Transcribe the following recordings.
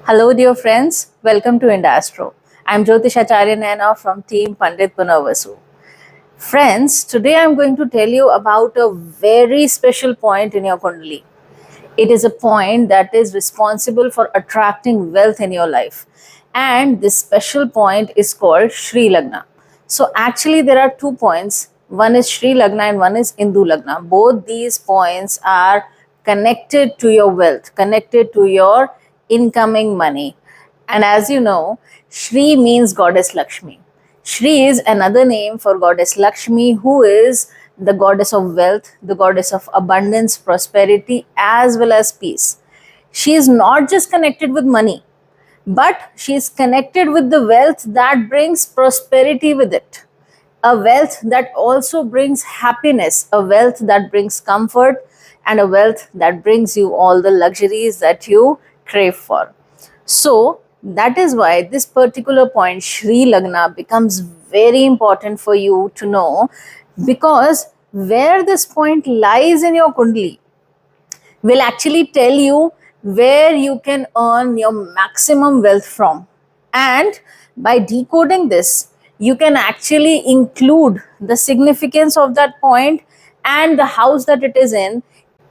Hello, dear friends. Welcome to Indastro. I'm Jyotish Acharya Naina from Team Pandit Punavasu. Friends, today I'm going to tell you about a very special point in your Kundali. It is a point that is responsible for attracting wealth in your life. And this special point is called Shri Lagna. So, actually, there are 2 points. One is Shri Lagna and one is Indu Lagna. Both these points are connected to your wealth, connected to your incoming money. And as you know, Shri means Goddess Lakshmi. Shri is another name for Goddess Lakshmi, who is the goddess of wealth, the goddess of abundance, prosperity, as well as peace. She is not just connected with money, but she is connected with the wealth that brings prosperity with it. A wealth that also brings happiness, a wealth that brings comfort, and a wealth that brings you all the luxuries that you crave for. So that is why this particular point, Shri Lagna, becomes very important for you to know, because where this point lies in your Kundli will actually tell you where you can earn your maximum wealth from. And by decoding this, you can actually include the significance of that point and the house that it is in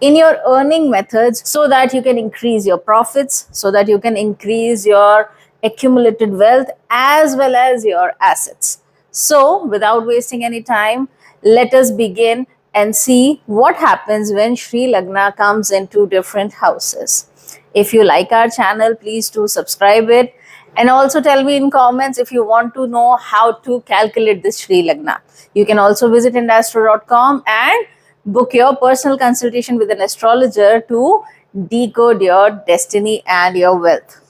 your earning methods, so that you can increase your profits, so that you can increase your accumulated wealth as well as your assets. So, without wasting any time, let us begin and see what happens when Shri Lagna comes into different houses. If you like our channel, please do subscribe it, and also tell me in comments if you want to know how to calculate this Shri Lagna. You can also visit indastro.com and book your personal consultation with an astrologer to decode your destiny and your wealth.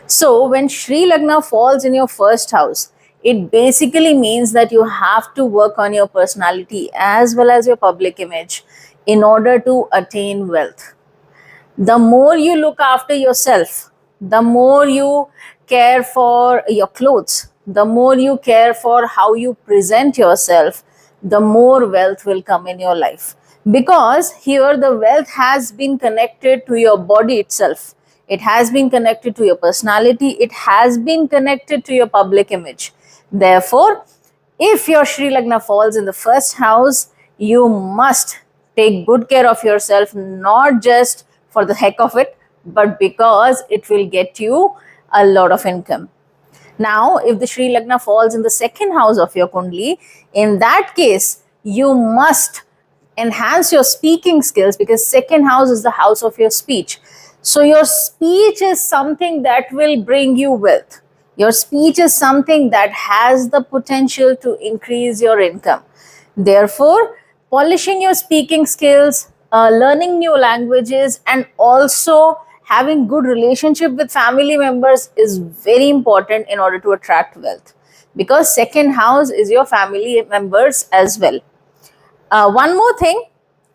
So, when Shri Lagna falls in your first house, it basically means that you have to work on your personality as well as your public image in order to attain wealth. The more you look after yourself, the more you care for your clothes, the more you care for how you present yourself, the more wealth will come in your life. Because here the wealth has been connected to your body itself, it has been connected to your personality, it has been connected to your public image. Therefore, if your Shri Lagna falls in the first house, you must take good care of yourself, not just for the heck of it, but because it will get you a lot of income. Now, if the Shri Lagna falls in the second house of your Kundli, in that case, you must enhance your speaking skills, because second house is the house of your speech. So your speech is something that will bring you wealth. Your speech is something that has the potential to increase your income. Therefore, polishing your speaking skills, learning new languages, and also having good relationship with family members is very important in order to attract wealth, because second house is your family members as well. One more thing,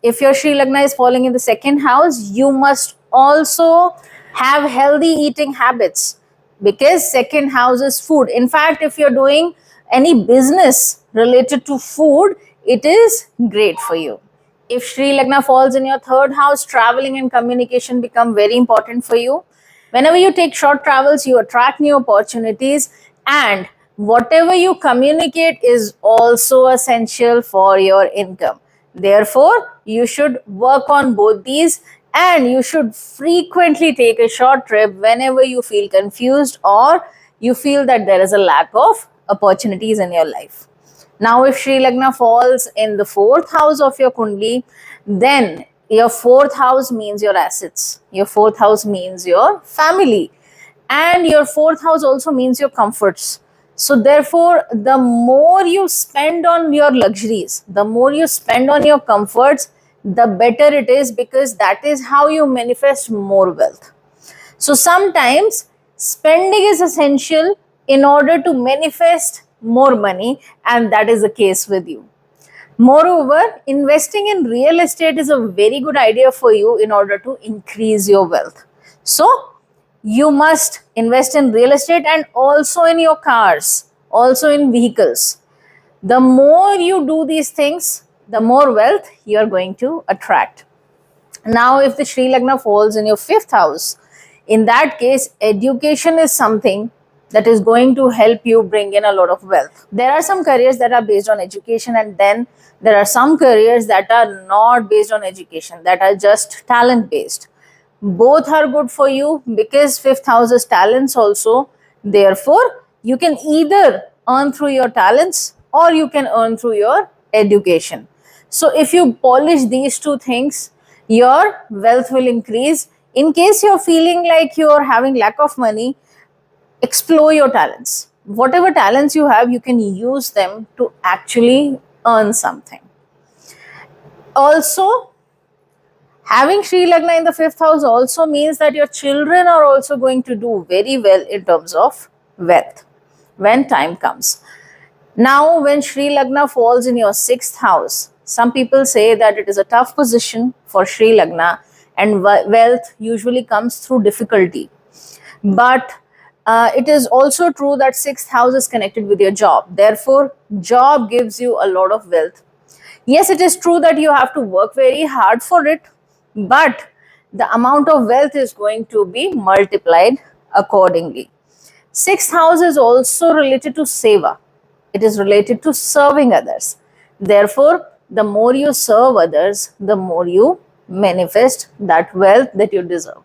if your Shri Lagna is falling in the second house, you must also have healthy eating habits, because second house is food. In fact, if you're doing any business related to food, it is great for you. If Shri Lagna falls in your third house, traveling and communication become very important for you. Whenever you take short travels, you attract new opportunities, and whatever you communicate is also essential for your income. Therefore, you should work on both these, and you should frequently take a short trip whenever you feel confused or you feel that there is a lack of opportunities in your life. Now, if Shri Lagna falls in the fourth house of your Kundli, then your fourth house means your assets, your fourth house means your family, and your fourth house also means your comforts. So, therefore, the more you spend on your luxuries, the more you spend on your comforts, the better it is, because that is how you manifest more wealth. So sometimes spending is essential in order to manifest more money, and that is the case with you. Moreover, investing in real estate is a very good idea for you in order to increase your wealth. So, you must invest in real estate and also in your cars, also in vehicles. The more you do these things, the more wealth you are going to attract. Now, if the Shri Lagna falls in your fifth house, In that case, education is something that is going to help you bring in a lot of wealth. There are some careers that are based on education, and then there are some careers that are not based on education, that are just talent based. Both are good for you because fifth house is talents also. Therefore, you can either earn through your talents or you can earn through your education. So, if you polish these two things, your wealth will increase. In case you're feeling like you're having lack of money, explore your talents. Whatever talents you have, you can use them to actually earn something. Also, having Sri Lagna in the fifth house also means that your children are also going to do very well in terms of wealth when time comes. Now, when Sri Lagna falls in your sixth house, some people say that it is a tough position for Sri Lagna and wealth usually comes through difficulty. But it is also true that sixth house is connected with your job. Therefore, job gives you a lot of wealth. Yes, it is true that you have to work very hard for it, but the amount of wealth is going to be multiplied accordingly. Sixth house is also related to seva. It is related to serving others. Therefore, the more you serve others, the more you manifest that wealth that you deserve.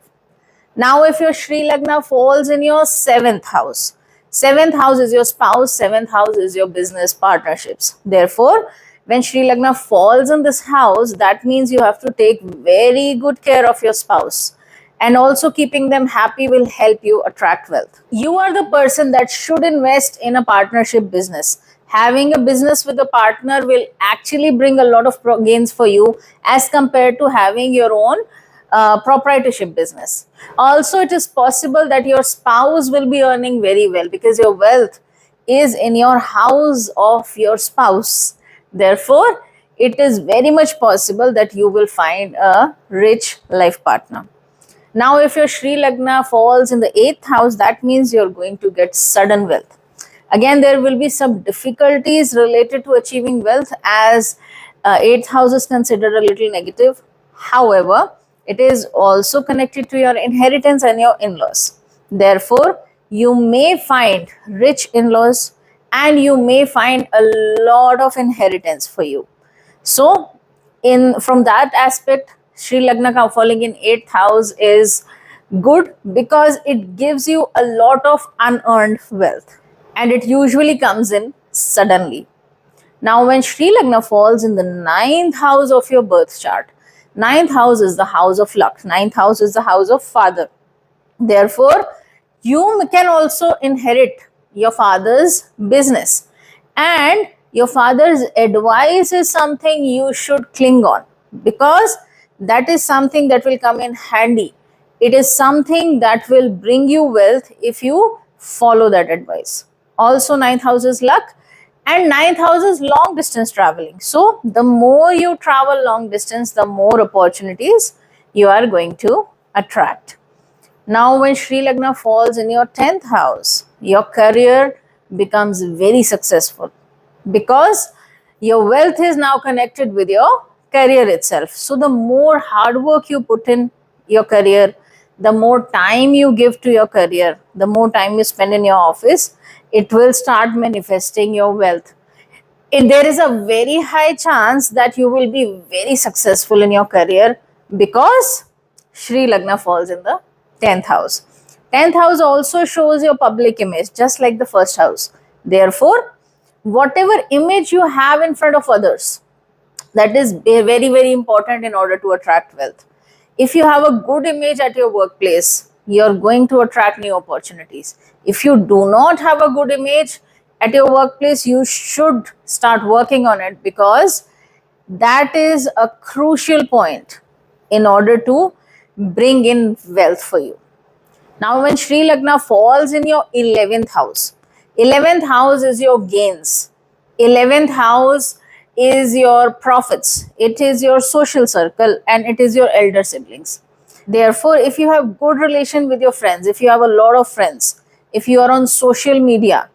Now, if your Sri Lagna falls in your seventh house is your spouse, seventh house is your business partnerships. Therefore, when Sri Lagna falls in this house, that means you have to take very good care of your spouse. And also keeping them happy will help you attract wealth. You are the person that should invest in a partnership business. Having a business with a partner will actually bring a lot of gains for you as compared to having your own proprietorship business. Also, it is possible that your spouse will be earning very well because your wealth is in your house of your spouse. Therefore, it is very much possible that you will find a rich life partner. Now, if your Sri Lagna falls in the eighth house, that means you're going to get sudden wealth. Again, there will be some difficulties related to achieving wealth as eighth house is considered a little negative. However, it is also connected to your inheritance and your in-laws. Therefore, you may find rich in-laws and you may find a lot of inheritance for you. So, from that aspect, Sri Lagna falling in 8th house is good because it gives you a lot of unearned wealth and it usually comes in suddenly. Now, when Sri Lagna falls in the 9th house of your birth chart, 9th house is the house of luck, 9th house is the house of father. Therefore, you can also inherit your father's business, and your father's advice is something you should cling on because that is something that will come in handy. It is something that will bring you wealth if you follow that advice. Also, 9th house is luck and 9th house is long distance traveling. So, the more you travel long distance, the more opportunities you are going to attract. Now, when Sri Lagna falls in your 10th house, your career becomes very successful because your wealth is now connected with your career itself. So, the more hard work you put in your career, the more time you give to your career, the more time you spend in your office, it will start manifesting your wealth. There is a very high chance that you will be very successful in your career because Sri Lagna falls in the 10th house. 10th house also shows your public image, just like the first house. Therefore, whatever image you have in front of others, that is very, very important in order to attract wealth. If you have a good image at your workplace, you're going to attract new opportunities. If you do not have a good image at your workplace, you should start working on it because that is a crucial point in order to bring in wealth for you. Now, when Sri Lagna falls in your 11th house, 11th house is your gains. 11th house is your profits. It is your social circle and it is your elder siblings. Therefore, if you have good relation with your friends, if you have a lot of friends, if you are on social media,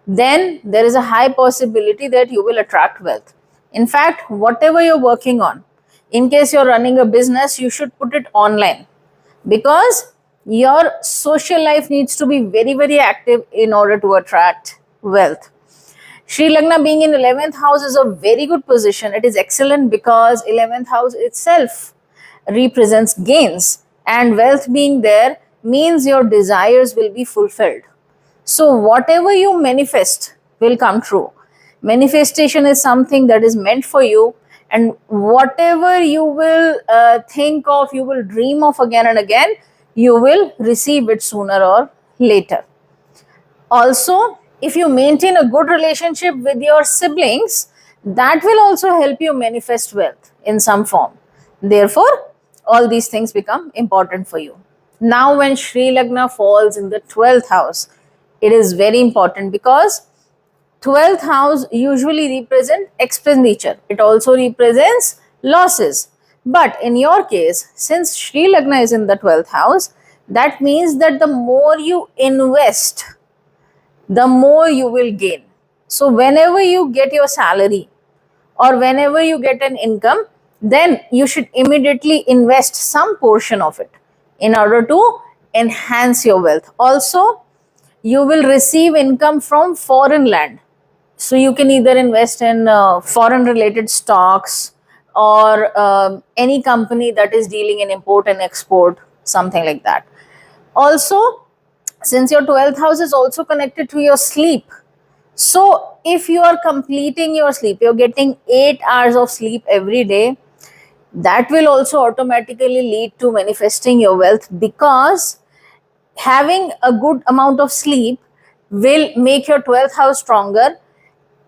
then there is a high possibility that you will attract wealth. In fact, whatever you're working on, in case you're running a business, you should put it online because Your social life needs to be very, very active in order to attract wealth. Shri Lagna being in 11th house is a very good position. It is excellent because 11th house itself represents gains, and wealth being there means your desires will be fulfilled. So, whatever you manifest will come true. Manifestation is something that is meant for you, and whatever you will think of, you will dream of again and again, you will receive it sooner or later. Also, if you maintain a good relationship with your siblings, that will also help you manifest wealth in some form. Therefore, all these things become important for you. Now, when Shri Lagna falls in the 12th house, it is very important because 12th house usually represents expenditure. It also represents losses. But in your case, since Shri Lagna is in the 12th house, that means that the more you invest, the more you will gain. So, whenever you get your salary or whenever you get an income, then you should immediately invest some portion of it in order to enhance your wealth. Also, you will receive income from foreign land. So, you can either invest in foreign related stocks or any company that is dealing in import and export, something like that. Also, since your 12th house is also connected to your sleep, so if you are completing your sleep, you're getting 8 hours of sleep every day, that will also automatically lead to manifesting your wealth, because having a good amount of sleep will make your 12th house stronger,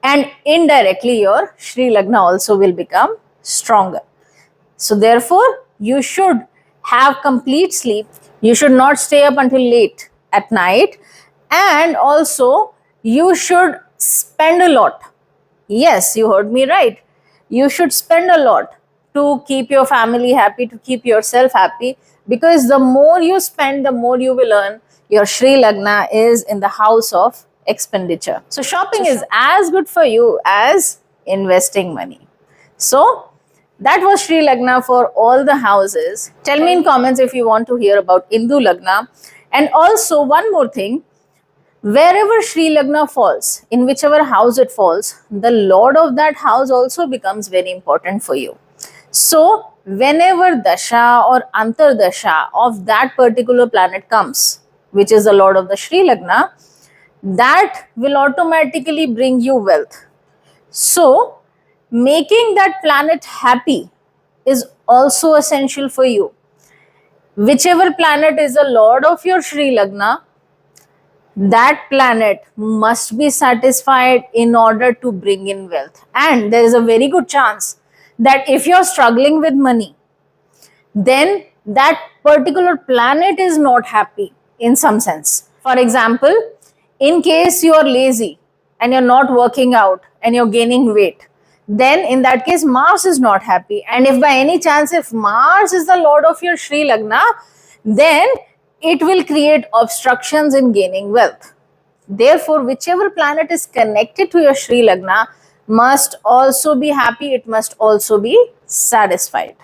and indirectly your Shri Lagna also will become stronger. So therefore, you should have complete sleep. You should not stay up until late at night, and also you should spend a lot. Yes, you heard me right. You should spend a lot to keep your family happy, to keep yourself happy, because the more you spend, the more you will earn. Your Shri Lagna is in the house of expenditure. So shopping is as good for you as investing money. So that was Shri Lagna for all the houses. Tell me in comments if you want to hear about Indu Lagna. And also one more thing, wherever Shri Lagna falls, in whichever house it falls, the lord of that house also becomes very important for you. So whenever Dasha or Antardasha of that particular planet comes, which is the lord of the Shri Lagna, that will automatically bring you wealth. So making that planet happy is also essential for you. Whichever planet is the lord of your Shri Lagna, that planet must be satisfied in order to bring in wealth. And there is a very good chance that if you're struggling with money, then that particular planet is not happy in some sense. For example, in case you are lazy and you're not working out and you're gaining weight, then in that case Mars is not happy. And if by any chance, if Mars is the lord of your Shri Lagna, then it will create obstructions in gaining wealth. Therefore, whichever planet is connected to your Shri Lagna must also be happy, it must also be satisfied.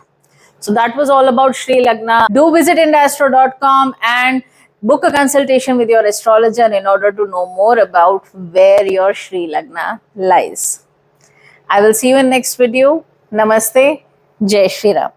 So that was all about Shri Lagna. Do visit indastro.com and book a consultation with your astrologer in order to know more about where your Shri Lagna lies. I will see you in next video. Namaste. Jai Shri Ram.